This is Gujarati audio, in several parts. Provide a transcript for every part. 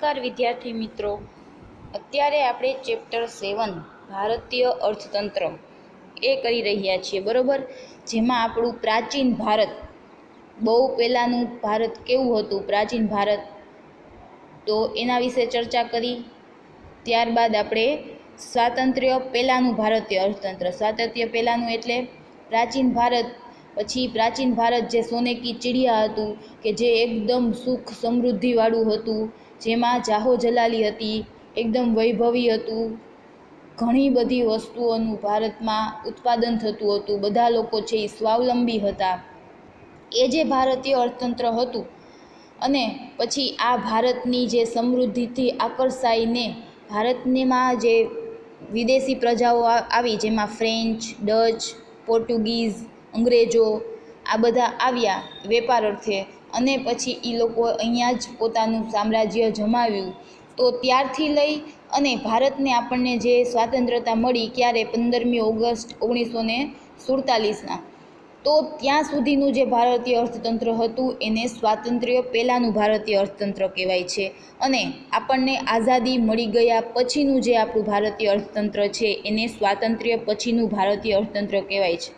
નમસ્કાર વિદ્યાર્થી મિત્રો, અત્યારે આપણે ચેપ્ટર 7 ભારતીય અર્થતંત્ર એ કરી રહ્યા છીએ, બરોબર. જેમાં આપણું પ્રાચીન ભારત, બહુ પહેલાંનું ભારત કેવું હતું, પ્રાચીન ભારત, તો એના વિશે ચર્ચા કરી. ત્યારબાદ આપણે સ્વાતંત્ર્ય પહેલાંનું ભારતીય અર્થતંત્ર, સ્વાતંત્ર્ય પહેલાંનું એટલે પ્રાચીન ભારત. પછી પ્રાચીન ભારત જે સોને કી ચિડિયા હતું, કે જે એકદમ સુખ સમૃદ્ધિવાળું હતું, જેમાં જાહો જલાલી હતી, એકદમ વૈભવી હતું, ઘણી બધી વસ્તુઓનું ભારતમાં ઉત્પાદન થતું હતું, બધા લોકો છે એ સ્વાવલંબી હતા. એ જે ભારતીય અર્થતંત્ર હતું. અને પછી આ ભારતની જે સમૃદ્ધિથી આકર્ષાઈને ભારતમાં જે વિદેશી પ્રજાઓ આવી, જેમાં ફ્રેન્ચ, ડચ, પોર્ટુગીઝ, અંગ્રેજો, આ બધા આવ્યા વેપાર અર્થે, અને પછી એ લોકો અહીંયા જ પોતાનું સામ્રાજ્ય જમાવ્યું. તો ત્યારથી લઈ અને ભારતને આપણને જે સ્વતંત્રતા મળી, ક્યારે 15મી ઓગસ્ટ 1947ના, તો ત્યાં સુધીનું જે ભારતીય અર્થતંત્ર હતું એને સ્વાતંત્ર્ય પહેલાંનું ભારતીય અર્થતંત્ર કહેવાય છે. અને આપણને આઝાદી મળી ગયા પછીનું જે આપણું ભારતીય અર્થતંત્ર છે એને સ્વાતંત્ર્ય પછીનું ભારતીય અર્થતંત્ર કહેવાય છે.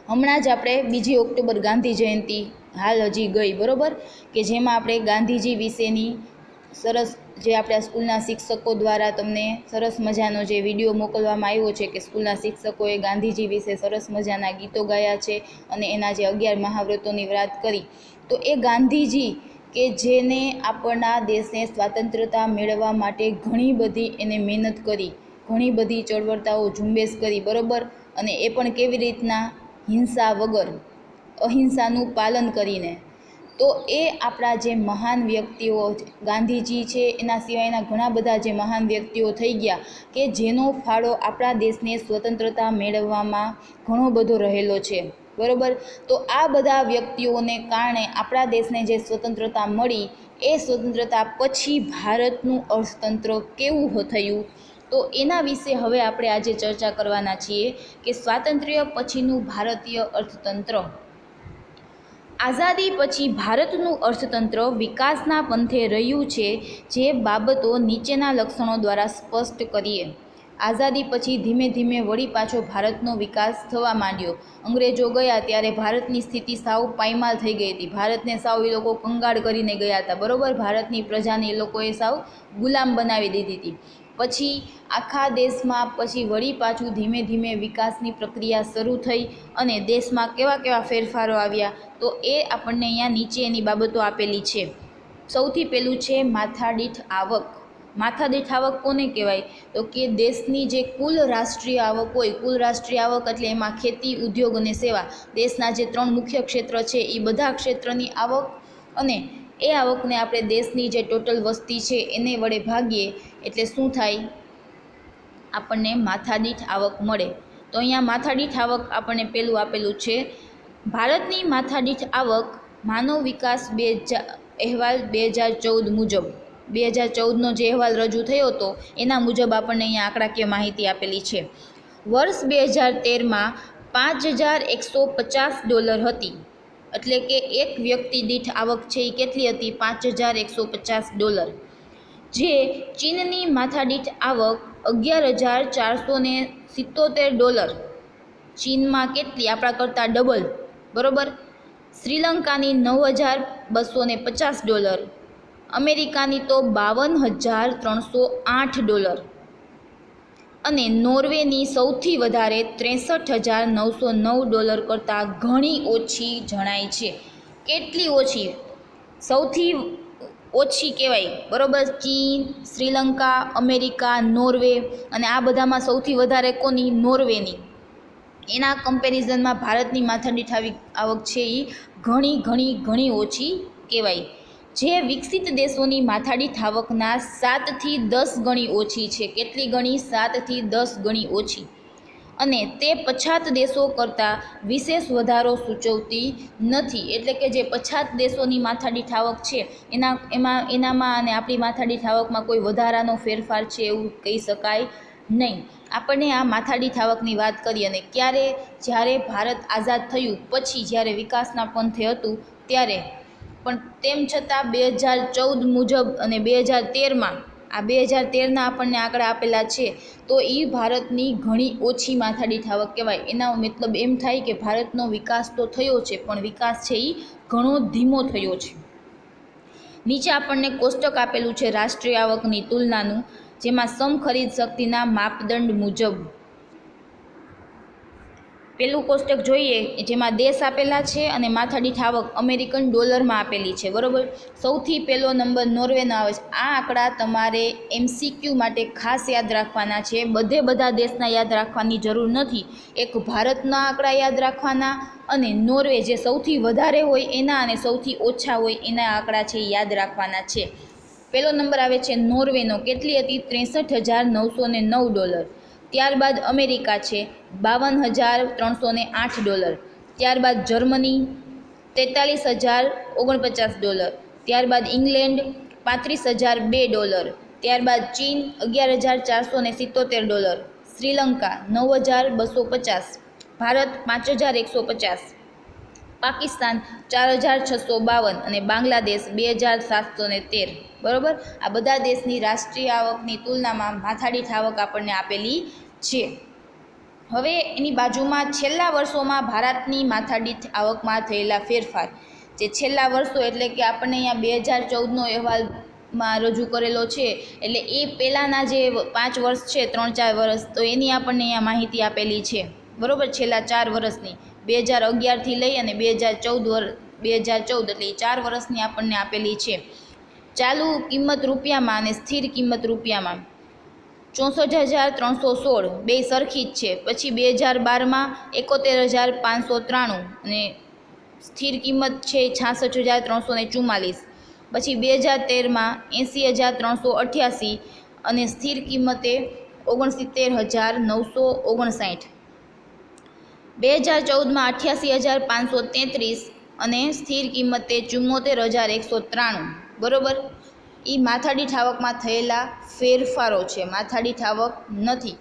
હમણાં જ આપણે 2 ઓક્ટોબર ગાંધી જયંતિ હાલ હજી ગઈ, બરાબર, કે જેમાં આપણે ગાંધીજી વિશેની સરસ, જે આપણા સ્કૂલના શિક્ષકો દ્વારા તમને સરસ મજાનો જે વિડીયો મોકલવામાં આવ્યો છે, કે સ્કૂલના શિક્ષકોએ ગાંધીજી વિશે સરસ મજાના ગીતો ગાયા છે અને એના જે 11 મહાવ્રતોની વાત કરી. તો એ ગાંધીજી કે જેને આપણા દેશને સ્વતંત્રતા મેળવવા માટે ઘણી બધી એને મહેનત કરી, ઘણી બધી ચળવળતાઓ ઝુંબેશ કરી, બરાબર, અને એ પણ કેવી રીતના, હિંસા વગર, અહિંસાનું પાલન કરીને. તો એ આપણા જે મહાન વ્યક્તિઓ ગાંધીજી છે, એના સિવાયના ઘણા બધા જે મહાન વ્યક્તિઓ થઈ ગયા, કે જેનો ફાળો આપણા દેશને સ્વતંત્રતા મેળવવામાં ઘણો બધો રહેલો છે, બરાબર. તો આ બધા વ્યક્તિઓને કારણે આપણા દેશને જે સ્વતંત્રતા મળી, એ સ્વતંત્રતા પછી ભારતનું અર્થતંત્ર કેવું થયું, તો એના વિશે હવે આપણે આજે ચર્ચા કરવાના છીએ, કે સ્વાતંત્ર્ય પછીનું ભારતીય અર્થતંત્ર. આઝાદી પછી ભારતનું અર્થતંત્ર વિકાસના પંથે રહ્યું છે, જે બાબતો નીચેના લક્ષણો દ્વારા સ્પષ્ટ કરીએ. આઝાદી પછી ધીમે ધીમે વળી પાછો ભારતનો વિકાસ થવા માંડ્યો. અંગ્રેજો ગયા ત્યારે ભારતની સ્થિતિ સાવ પાયમાલ થઈ ગઈ હતી. ભારતને સાવ એ લોકો કંગાળ કરીને ગયા હતા, બરાબર. ભારતની પ્રજાને એ લોકોએ સાવ ગુલામ બનાવી દીધી હતી. પછી આખા દેશમાં પછી વળી પાછું ધીમે ધીમે વિકાસની પ્રક્રિયા શરૂ થઈ અને દેશમાં કેવા કેવા ફેરફારો આવ્યા, તો એ આપણને અહીંયા નીચે એની બાબતો આપેલી છે. સૌથી પહેલું છે માથાદીઠ આવક. માથાદીઠ આવક કોને કહેવાય, તો કે દેશની જે કુલ રાષ્ટ્રીય આવક હોય, કુલ રાષ્ટ્રીય આવક એટલે એમાં ખેતી, ઉદ્યોગ અને સેવા, દેશના જે 3 મુખ્ય ક્ષેત્ર છે એ બધા ક્ષેત્રની આવક, અને એ આવકને આપણે દેશની જે ટોટલ વસ્તી છે એને વડે ભાગીએ એટલે શું થાય, આપણને માથાદીઠ આવક મળે. તો અહીંયા માથાદીઠ આવક આપણને પહેલું આપેલું છે. ભારતની માથાદીઠ આવક માનવ વિકાસ અહેવાલ 2014 મુજબ, 2014નો જે અહેવાલ રજૂ થયો હતો એના મુજબ આપણને અહીંયા આંકડાકીય માહિતી આપેલી છે. વર્ષ 2013માં $5,150 હતી. એટલે કે એક વ્યક્તિ દીઠ આવક છે એ કેટલી હતી, $5,150. જે ચીનની માથાદીઠ આવક $11,477. ચીનમાં કેટલી, આપણા કરતાં ડબલ, બરાબર. શ્રીલંકાની $9,250. અમેરિકાની તો $52,308. અને નોર્વેની સૌથી વધારે $63,909 કરતાં ઘણી ઓછી જણાય છે. કેટલી ઓછી, સૌથી ઓછી કહેવાય, બરાબર. ચીન, શ્રીલંકા, અમેરિકા, નોર્વે, અને આ બધામાં સૌથી વધારે કોની, નોર્વેની. એના કમ્પેરિઝનમાં ભારતની માથાદીઠ આવક છે એ ઘણી ઘણી ઘણી ઓછી કહેવાય. જે વિકસિત દેશોની માથાદીઠ આવકના 7થી 10 ગણી ઓછી છે. કેટલી ગણી, 7થી 10 ગણી ઓછી. અને તે પછાત દેશો કરતાં વિશેષ વધારો સૂચવતી નથી. એટલે કે જે પછાત દેશોની માથાદીઠ આવક છે એનામાં અને આપણી માથાદીઠ આવકમાં કોઈ વધારાનો ફેરફાર છે એવું કહી શકાય નહીં. આપણને આ માથાદીઠ આવકની વાત કરી, અને જ્યારે ભારત આઝાદ થયું પછી, જ્યારે વિકાસના પંથે હતું, ત્યારે પણ તેમ છતાં 2014 મુજબ અને 2013માં આ 2013ના આપણને આંકડા આપેલા છે, તો એ ભારતની ઘણી ઓછી માથાદીઠ આવક કહેવાય. એનો મતલબ એમ થાય કે ભારતનો વિકાસ તો થયો છે, પણ વિકાસ છે એ ઘણો ધીમો થયો છે. નીચે આપણને કોષ્ટક આપેલું છે રાષ્ટ્રીય આવકની તુલનાનું, જેમાં સમ ખરીદ શક્તિના માપદંડ મુજબ પેલું કોષ્ટક જોઈએ, જેમાં દેશ આપેલા છે અને માથાદીઠ આવક અમેરિકન ડોલરમાં આપેલી છે, બરોબર. સૌથી પહેલો નંબર નોર્વેનો આવે છે. આ આંકડા તમારે MCQ માટે ખાસ યાદ રાખવાના છે. બધા દેશના યાદ રાખવાની જરૂર નથી. એક ભારતના આંકડા યાદ રાખવાના અને નોર્વે જે સૌથી વધારે હોય એના અને સૌથી ઓછા હોય એના આંકડા છે યાદ રાખવાના છે. પહેલો નંબર આવે છે નોર્વેનો, કેટલી હતી? $63,909. ત્યારબાદ અમેરિકા છે $52,308. ત્યારબાદ જર્મની $43,049. ત્યારબાદ ઇંગ્લેન્ડ $35,002. ત્યારબાદ ચીન $11,477. શ્રીલંકા $9,250. ભારત $5,150. પાકિસ્તાન $4,652 અને બાંગ્લાદેશ $2,713. બરાબર. આ બધા દેશની રાષ્ટ્રીય આવકની તુલનામાં માથાદીઠ આવક આપણને આપેલી છે. હવે એની બાજુમાં છેલ્લા વર્ષોમાં ભારતની માથાદીઠ આવકમાં થયેલા ફેરફાર, જે છેલ્લા વર્ષો એટલે કે આપણને અહીંયા 2014નો અહેવાલમાં રજૂ કરેલો છે, એટલે એ પહેલાંના જે 5 વર્ષ છે, 3-4 વર્ષ, તો એની આપણને અહીંયા માહિતી આપેલી છે, બરાબર. છેલ્લા 4 વર્ષની 2011થી લઈ અને 2014 એટલે 4 વર્ષની આપણને આપેલી છે. ચાલુ કિંમત રૂપિયામાં અને સ્થિર કિંમત રૂપિયામાં 64,316 બે સરખી જ છે. પછી 2012માં 71,593 અને સ્થિર કિંમત છે 66,344. પછી 2013માં 80,388 અને સ્થિર કિંમતે 69,959. 2014માં 88,533 અને સ્થિર કિંમતે 74,193. બરાબર. એ માથાદીઠ આવકમાં થયેલા ફેરફારો છે, માથાદીઠ આવક નથી.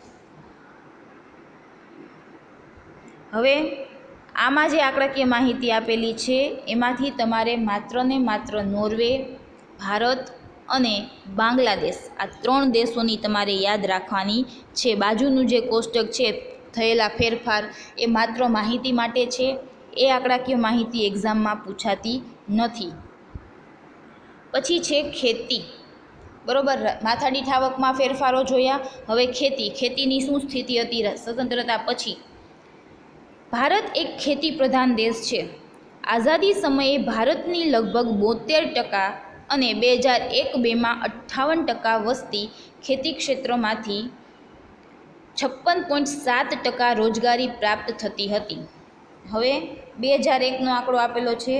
હવે આમાં જે આંકડાકીય માહિતી આપેલી છે એમાંથી તમારે માત્ર ને માત્ર નોર્વે, ભારત અને બાંગ્લાદેશ આ 3 દેશોની તમારે યાદ રાખવાની છે. બાજુનું જે કોષ્ટક છે થયેલા ફેરફાર એ માત્ર માહિતી માટે છે. એ આંકડાકીય માહિતી એક્ઝામમાં પૂછાતી નથી. પછી છે ખેતી, બરાબર. માથાદીઠ આવકમાં ફેરફારો જોયા. હવે ખેતીની શું સ્થિતિ હતી સ્વતંત્રતા પછી? ભારત એક ખેતી પ્રધાન દેશ છે. આઝાદી સમયે ભારતની લગભગ 72% અને 2001-2માં 58% વસ્તી ખેતી ક્ષેત્રમાંથી 56.7% રોજગારી પ્રાપ્ત થતી હતી. હવે 2001નો આંકડો આપેલો છે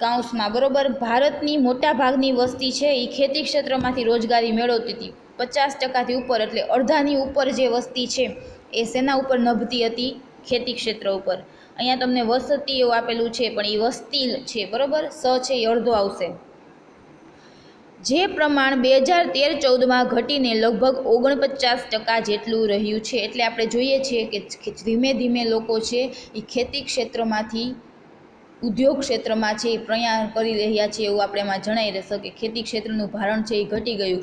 કાઉન્સમાં, બરાબર. ભારતની મોટા ભાગની વસ્તી છે એ ખેતી ક્ષેત્રમાંથી રોજગારી મેળવતી હતી. 50%થી ઉપર એટલે અડધાની ઉપર જે વસ્તી છે એ શેના ઉપર નભતી હતી? ખેતી ક્ષેત્ર ઉપર. અહીંયા તમને વસતી એવું આપેલું છે, પણ એ વસ્તી છે, બરાબર. છે એ અડધો આવશે. જે પ્રમાણ 2013-14માં ઘટીને લગભગ 49% જેટલું રહ્યું છે. એટલે આપણે જોઈએ છીએ કે ધીમે ધીમે લોકો છે એ ખેતી ક્ષેત્રમાંથી ઉદ્યોગ ક્ષેત્રમાં છે એ પ્રયાણ કરી રહ્યા છે, એવું આપણે એમાં જણાઈ રહેશે કે ખેતી ક્ષેત્રનું ભારણ છે એ ઘટી ગયું.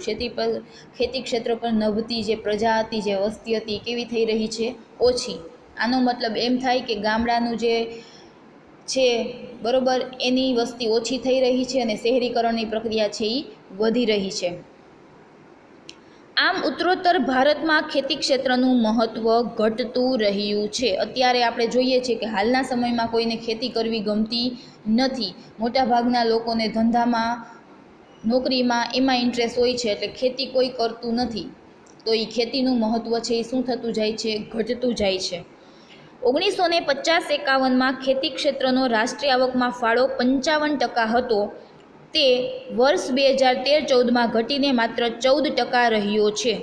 ખેતી ક્ષેત્ર પર નભતી જે પ્રજા હતી, જે વસ્તી હતી, કેવી થઈ રહી છે? ઓછી. આનો મતલબ એમ થાય કે ગામડાનું જે છે, બરાબર, એની વસ્તી ઓછી થઈ રહી છે અને શહેરીકરણની પ્રક્રિયા છે એ વધી રહી છે. આમ ઉત્તરોત્તર ભારતમાં ખેતી ક્ષેત્રનું મહત્ત્વ ઘટતું રહ્યું છે. અત્યારે આપણે જોઈએ છીએ કે હાલના સમયમાં કોઈને ખેતી કરવી ગમતી નથી. મોટાભાગના લોકોને ધંધામાં, નોકરીમાં એમાં ઇન્ટરેસ્ટ હોય છે, એટલે ખેતી કોઈ કરતું નથી. તો એ ખેતીનું મહત્ત્વ છે એ શું થતું જાય છે? ઘટતું જાય છે. 1950-51માં ખેતી ક્ષેત્રનો રાષ્ટ્રીય આવકમાં ફાળો 55% હતો. તે વર્ષ 2013-14માં ઘટીને માત્ર 14% રહ્યો છે.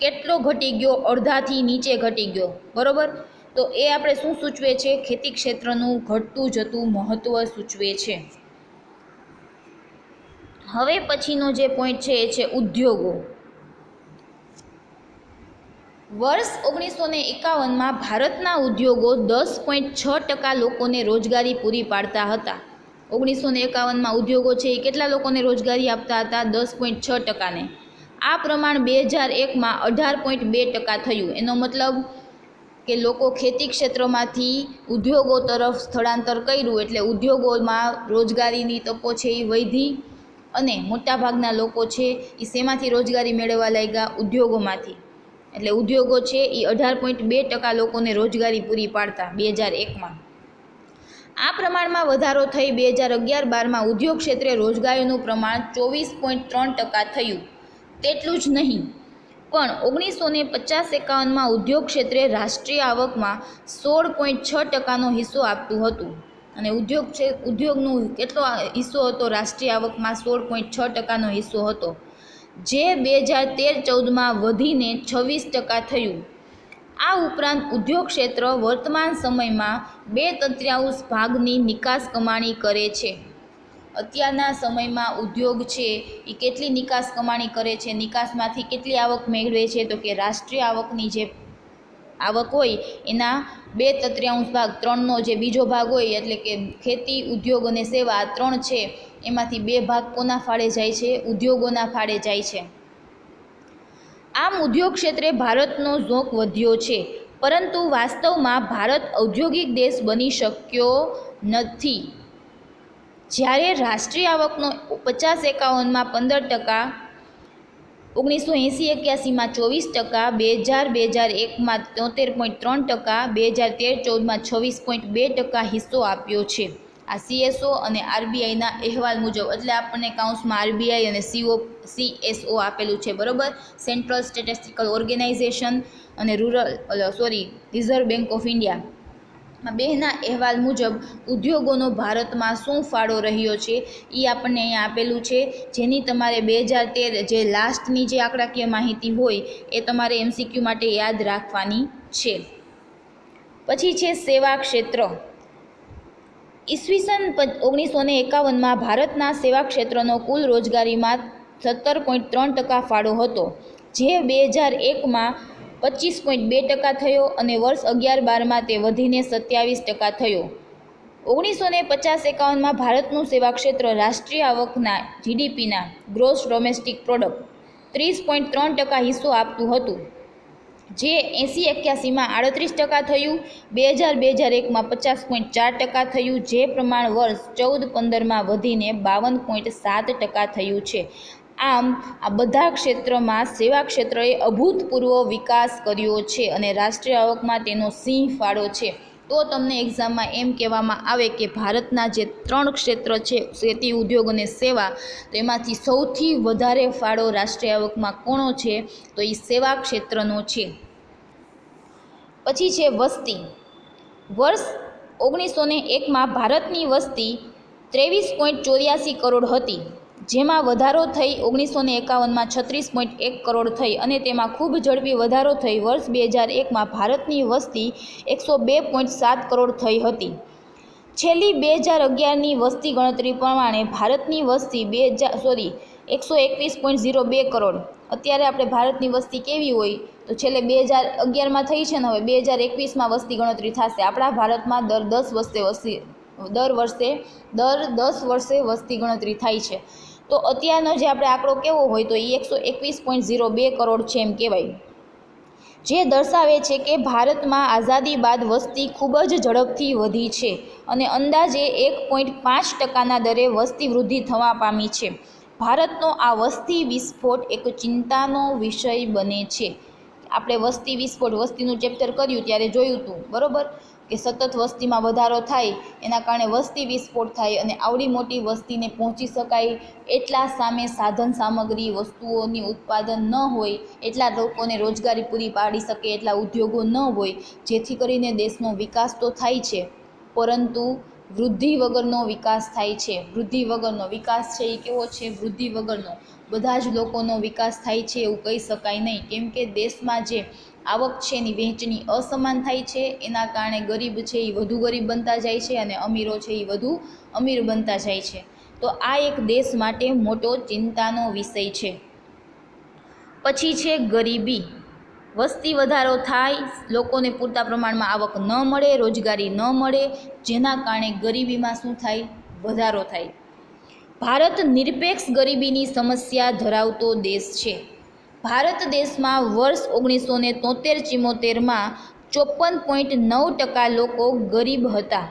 કેટલો ઘટી ગયો? અડધાથી નીચે ઘટી ગયો, બરાબર. તો એ આપણે શું સૂચવે છે? ખેતી ક્ષેત્રનું ઘટતું જતું મહત્ત્વ સૂચવે છે. હવે પછીનો જે પોઈન્ટ છે એ છે ઉદ્યોગો. વર્ષ 1951માં ભારતના ઉદ્યોગો 10.6% લોકોને રોજગારી પૂરી પાડતા હતા. 1951માં ઉદ્યોગો છે એ કેટલા લોકોને રોજગારી આપતા હતા? 10.6%. આ પ્રમાણ 2001માં 18.2% થયું. એનો મતલબ કે લોકો ખેતી ક્ષેત્રમાંથી ઉદ્યોગો તરફ સ્થળાંતર કર્યું, એટલે ઉદ્યોગોમાં રોજગારીની તકો છે એ વધી, અને મોટાભાગના લોકો છે એ શેમાંથી રોજગારી મેળવવા લાગ્યા? ઉદ્યોગોમાંથી. એટલે ઉદ્યોગો છે એ 18.2% લોકોને રોજગારી પૂરી પાડતા 2001માં. આ પ્રમાણમાં વધારો થઈ 2011-12માં ઉદ્યોગ ક્ષેત્રે રોજગારીનું પ્રમાણ 24.3% થયું. તેટલું જ નહીં, પણ 1950-51માં ઉદ્યોગ ક્ષેત્રે રાષ્ટ્રીય આવકમાં 16.6%નો હિસ્સો આપતું હતું. અને ઉદ્યોગનો કેટલો હિસ્સો હતો રાષ્ટ્રીય આવકમાં? 16.6%નો હિસ્સો હતો, જે 2013-14માં વધીને 26% થયું. આ ઉપરાંત ઉદ્યોગ ક્ષેત્ર વર્તમાન સમયમાં 2/3 ભાગની નિકાસ કમાણી કરે છે. અત્યારના સમયમાં ઉદ્યોગ છે એ કેટલી નિકાસ કમાણી કરે છે? નિકાસમાંથી કેટલી આવક મેળવે છે? તો કે રાષ્ટ્રીય આવકની જે આવક હોય એના 2/3 ભાગ, 3નો જે બીજો ભાગ હોય, એટલે કે ખેતી, ઉદ્યોગ અને સેવા, આ 3 છે, એમાંથી 2 ભાગ કોના ફાળે જાય છે? ઉદ્યોગોના ફાળે જાય છે. આમ ઉદ્યોગ ક્ષેત્રે ભારતનો ઝોક વધ્યો છે, પરંતુ વાસ્તવમાં ભારત ઔદ્યોગિક દેશ બની શક્યો નથી. જ્યારે રાષ્ટ્રીય આવકનો 50-51માં 15%, 1980-81માં 24%, 2000-2001માં 73.3%, 2013-14માં 26.2% હિસ્સો આપ્યો છે. આ CSO અને RBIના અહેવાલ મુજબ, એટલે આપણને કાઉન્સમાં RBI અને CSO આપેલું છે, બરાબર. સેન્ટ્રલ સ્ટેટિસ્ટિકલ ઓર્ગેનાઇઝેશન અને રિઝર્વ બેંક ઓફ ઇન્ડિયા, આ બેના અહેવાલ મુજબ ઉદ્યોગોનો ભારતમાં શું ફાળો રહ્યો છે એ આપણને અહીંયા આપેલું છે, જેની તમારે 2013 જે લાસ્ટની જે આંકડાકીય માહિતી હોય એ તમારે MCQ માટે યાદ રાખવાની છે. પછી છે સેવા ક્ષેત્ર. ઈસવીસન 1951માં ભારતના સેવા ક્ષેત્રનો કુલ રોજગારીમાં 17.3% ફાળો હતો, જે 2001માં 25.2% થયો, અને વર્ષ 11-12માં તે વધીને 27% થયો. 1950-51માં ભારતનું સેવા ક્ષેત્ર રાષ્ટ્રીય આવકના GDPના ગ્રોસ ડોમેસ્ટિક પ્રોડક્ટ 30.3% હિસ્સો આપતું હતું, જે 80-81માં 38% થયું, 2000-2001માં 50.4% થયું, જે પ્રમાણ વર્ષ 14-15માં વધીને 52.7% થયું છે. આમ આ બધા ક્ષેત્રમાં સેવા ક્ષેત્રએ અભૂતપૂર્વ વિકાસ કર્યો છે, અને રાષ્ટ્રીય આવકમાં તેનો સિંહ ફાળો છે. તો તમને એક્ઝામમાં એમ કહેવામાં આવે કે ભારતના જે 3 ક્ષેત્ર છે, ખેતી, ઉદ્યોગ અને સેવા, તો એમાંથી સૌથી વધારે ફાળો રાષ્ટ્રીય આવકમાં કોનો છે? તો એ સેવા ક્ષેત્રનો છે. પછી છે વસ્તી. વર્ષ 1901માં ભારતની વસ્તી 23.84 કરોડ હતી, જેમાં વધારો થઈ 1951માં 36.1 કરોડ થઈ, અને તેમાં ખૂબ ઝડપી વધારો થઈ વર્ષ 2001માં ભારતની વસ્તી 102.7 કરોડ થઈ હતી. છેલ્લી 2011ની વસ્તી ગણતરી પ્રમાણે ભારતની વસ્તી 121.02 કરોડ. અત્યારે આપણે ભારતની વસ્તી કેવી હોય? તો છેલ્લે 2011માં થઈ છે ને, હવે 2021માં વસ્તી ગણતરી થશે. આપણા ભારતમાં દર 10 વર્ષે વસ્તી ગણતરી થાય છે. તો અત્યારનો જે આપણે આંકડો કેવો હોય તો એ 121.02 કરોડ છે એમ કહેવાય, જે દર્શાવે છે કે ભારતમાં આઝાદી બાદ વસ્તી ખૂબ જ ઝડપથી વધી છે, અને અંદાજે 1.5%ના દરે વસ્તી વૃદ્ધિ થવા પામી છે. ભારતનો આ વસ્તી વિસ્ફોટ એક ચિંતાનો વિષય બને છે. આપણે વસ્તી વિસ્ફોટ, વસ્તીનું ચેપ્ટર કર્યું ત્યારે જોયું હતું, બરાબર, કે સતત વસ્તીમાં વધારો થાય એના કારણે વસ્તી વિસ્ફોટ થાય, અને આવડી મોટી વસ્તીને પહોંચી શકાય એટલા સામે સાધન સામગ્રી, વસ્તુઓની ઉત્પાદન ન હોય, એટલા લોકોને રોજગારી પૂરી પાડી શકે એટલા ઉદ્યોગો ન હોય, જેથી કરીને દેશનો વિકાસ તો થાય છે, પરંતુ વૃદ્ધિ વગરનો વિકાસ થાય છે. વૃદ્ધિ વગરનો વિકાસ છે એ કેવો છે? વૃદ્ધિ વગરનો. બધા જ લોકોનો વિકાસ થાય છે એવું કહી શકાય નહીં, કેમ કે દેશમાં જે આવક છે એની વહેંચણી અસમાન થાય છે, એના કારણે ગરીબ છે એ વધુ ગરીબ બનતા જાય છે, અને અમીરો છે એ વધુ અમીર બનતા જાય છે. તો આ એક દેશ માટે મોટો ચિંતાનો વિષય છે. પછી છે ગરીબી. વસ્તી વધારો થાય, લોકોને પૂરતા પ્રમાણમાં આવક ન મળે, રોજગારી ન મળે, જેના કારણે ગરીબીમાં શું થાય? વધારો થાય. ભારત નિરપેક્ષ ગરીબીની સમસ્યા ધરાવતો દેશ છે. ભારત દેશમાં વર્ષ 1973-74માં 54.9% લોકો ગરીબ હતા.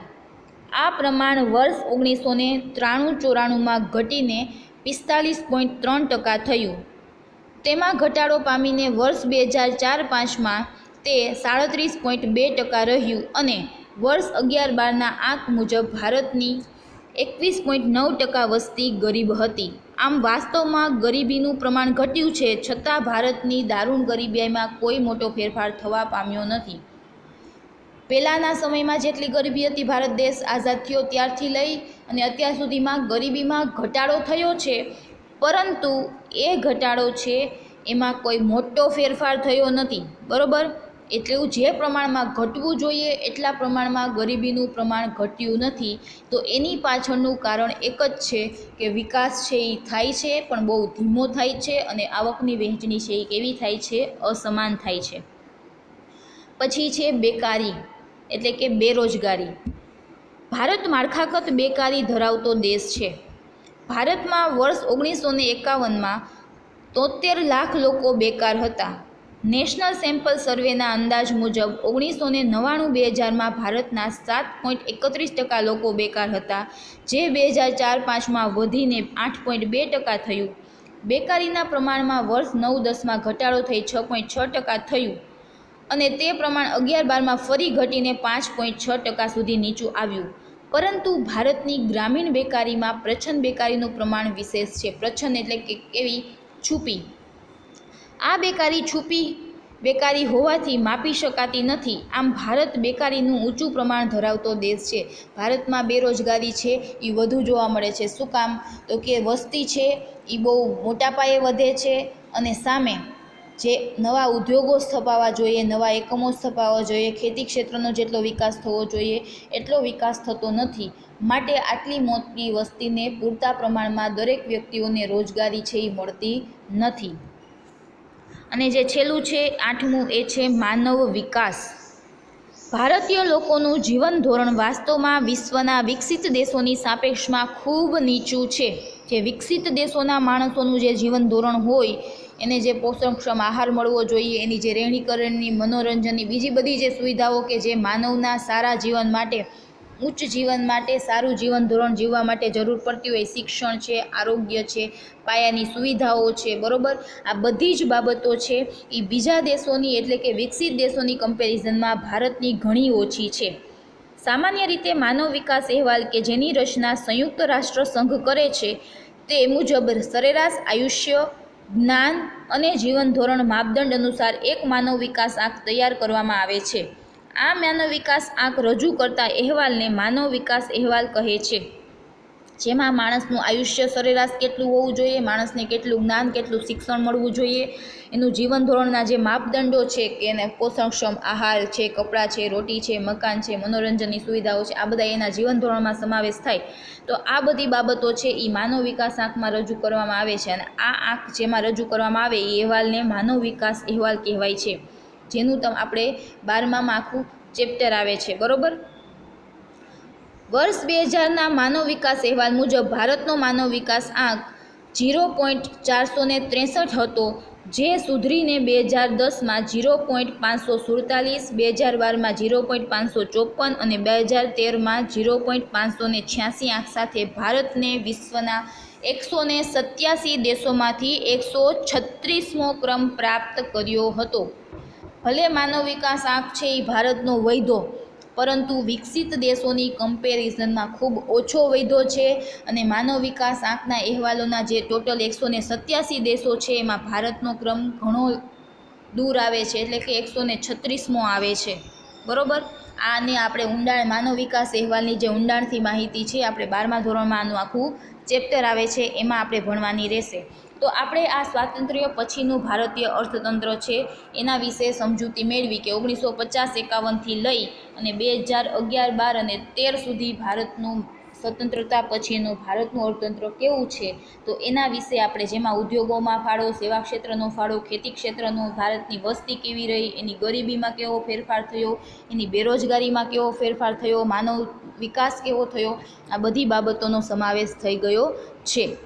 આ પ્રમાણ વર્ષ 1993-94માં ઘટીને 45.3% થયું. તેમાં ઘટાડો પામીને વર્ષ 2004-05માં તે 37.2% રહ્યું અને વર્ષ 11-12ના આંક મુજબ ભારતની 21.9% વસ્તી ગરીબ હતી. આમ વાસ્તવમાં ગરીબીનું પ્રમાણ ઘટ્યું છે, છતાં ભારતની દારૂણ ગરીબીમાં કોઈ મોટો ફેરફાર થવા પામ્યો નથી. પહેલાંના સમયમાં જેટલી ગરીબી હતી, ભારત દેશ આઝાદ થયો ત્યારથી લઈ અને અત્યાર સુધીમાં ગરીબીમાં ઘટાડો થયો છે, પરંતુ એ ઘટાડો છે એમાં કોઈ મોટો ફેરફાર થયો નથી. બરાબર, એટલું જે પ્રમાણમાં ઘટવું જોઈએ એટલા પ્રમાણમાં ગરીબીનું પ્રમાણ ઘટ્યું નથી. તો એની પાછળનું કારણ એક જ છે કે વિકાસ છે એ થાય છે, પણ બહુ ધીમો થાય છે અને આવકની વહેંચણી છે એ કેવી થાય છે? અસમાન થાય છે. પછી છે બેકારી એટલે કે બેરોજગારી. ભારત માળખાગત બેકારી ધરાવતો દેશ છે. ભારતમાં વર્ષ 1951માં 73 લાખ લોકો બેકાર હતા. નેશનલ સેમ્પલ સર્વેના અંદાજ મુજબ 1999-2000માં ભારતના 7.31% લોકો બેકાર હતા, જે 2004-05માં વધીને 8.2% થયું. બેકારીના પ્રમાણમાં વર્ષ 9-10માં ઘટાડો થઈ 6.6% થયું અને તે પ્રમાણ 11-12માં ફરી ઘટીને 5.6% સુધી નીચું આવ્યું. પરંતુ ભારતની ગ્રામીણ બેકારીમાં પ્રચ્છન્ન બેકારીનું પ્રમાણ વિશેષ છે. પ્રચ્છન્ન એટલે કે કેવી? છુપી. આ બેકારી છુપી બેકારી હોવાથી માપી શકાતી નથી. આમ ભારત બેકારીનું ઊંચું પ્રમાણ ધરાવતો દેશ છે. ભારતમાં બેરોજગારી છે એ વધુ જોવા મળે છે. શું કામ? તો કે વસ્તી છે એ બહુ મોટા પાયે વધે છે અને સામે જે નવા ઉદ્યોગો સ્થપાવવા જોઈએ, નવા એકમો સ્થપાવવા જોઈએ, ખેતી ક્ષેત્રનો જેટલો વિકાસ થવો જોઈએ એટલો વિકાસ થતો નથી. માટે આટલી મોટી વસ્તીને પૂરતા પ્રમાણમાં દરેક વ્યક્તિઓને રોજગારી છે એ મળતી નથી. અને જે છેલ્લું છે 8મું, એ છે માનવ વિકાસ. ભારતીય લોકોનું જીવન ધોરણ વાસ્તવમાં વિશ્વના વિકસિત દેશોની સાપેક્ષમાં ખૂબ નીચું છે. જે વિકસિત દેશોના માણસોનું જે જીવન ધોરણ હોય, એને જે પોષણક્ષમ આહાર મળવો જોઈએ, એની જે રહેણીકરણની, મનોરંજનની, બીજી બધી જે સુવિધાઓ કે જે માનવના સારા જીવન માટે, ઉચ્ચ જીવન માટે, સારું જીવન ધોરણ જીવવા માટે જરૂર પડતી હોય, શિક્ષણ છે, આરોગ્ય છે, પાયાની સુવિધાઓ છે, બરાબર, આ બધી જ બાબતો છે એ બીજા દેશોની એટલે કે વિકસિત દેશોની કમ્પેરિઝનમાં ભારતની ઘણી ઓછી છે. સામાન્ય રીતે માનવ વિકાસ અહેવાલ કે જેની રચના સંયુક્ત રાષ્ટ્ર સંઘ કરે છે તે મુજબ સરેરાશ આયુષ્ય, જ્ઞાન અને જીવન ધોરણ માપદંડ અનુસાર એક માનવ વિકાસ આંક તૈયાર કરવામાં આવે છે. આ માનવ વિકાસ આંક રજૂ કરતા અહેવાલને માનવ વિકાસ અહેવાલ કહે છે, જેમાં માણસનું આયુષ્ય સરેરાશ કેટલું હોવું જોઈએ, માણસને કેટલું જ્ઞાન, કેટલું શિક્ષણ મળવું જોઈએ, એનું જીવન ધોરણના જે માપદંડો છે કે એને પોષણક્ષમ આહાર છે, કપડાં છે, રોટી છે, મકાન છે, મનોરંજનની સુવિધાઓ છે, આ બધા એના જીવન ધોરણમાં સમાવેશ થાય. તો આ બધી બાબતો છે એ માનવ વિકાસ આંકમાં રજૂ કરવામાં આવે છે અને આ આંક જેમાં રજૂ કરવામાં આવે એ અહેવાલને માનવ વિકાસ અહેવાલ કહેવાય છે, જેનું આપણે 12મામાં આખું ચેપ્ટર આવે છે. બરાબર. વર્ષ 2000ના માનવ વિકાસ અહેવાલ મુજબ ભારતનો માનવ વિકાસ આંક 0.463 હતો, જે સુધરીને 2010માં 0.547, 2012માં 0.554 અને 2013માં 0.586 આંક સાથે ભારતને વિશ્વના 187 દેશોમાંથી 136મો ક્રમ પ્રાપ્ત કર્યો હતો. ભલે માનવ વિકાસ આંક છે એ ભારતનો વધ્યો, પરંતુ વિકસિત દેશોની કમ્પેરિઝનમાં ખૂબ ઓછો વધ્યો છે અને માનવ વિકાસ આંકના અહેવાલોના જે ટોટલ 187 દેશો છે એમાં ભારતનો ક્રમ ઘણો દૂર આવે છે, એટલે કે 136મો આવે છે. બરાબર. આને આપણે ઊંડાણ, માનવ વિકાસ અહેવાલની જે ઊંડાણથી માહિતી છે આપણે 12મા ધોરણમાં આનું આખું ચેપ્ટર આવે છે એમાં આપણે ભણવાની રહેશે. તો આપણે આ સ્વાતંત્ર્ય પછીનું ભારતીય અર્થતંત્ર છે એના વિશે સમજૂતી મેળવી કે 1950-51થી લઈ અને 2011-12 અને 13 સુધી ભારતનું સ્વતંત્રતા પછીનું ભારતનું અર્થતંત્ર કેવું છે, તો એના વિશે આપણે જેમાં ઉદ્યોગોમાં ફાળો, સેવા ક્ષેત્રનો ફાળો, ખેતી ક્ષેત્રનો, ભારતની વસ્તી કેવી રહી, એની ગરીબીમાં કેવો ફેરફાર થયો, એની બેરોજગારીમાં કેવો ફેરફાર થયો, માનવ વિકાસ કેવો થયો, આ બધી બાબતોનો સમાવેશ થઈ ગયો છે.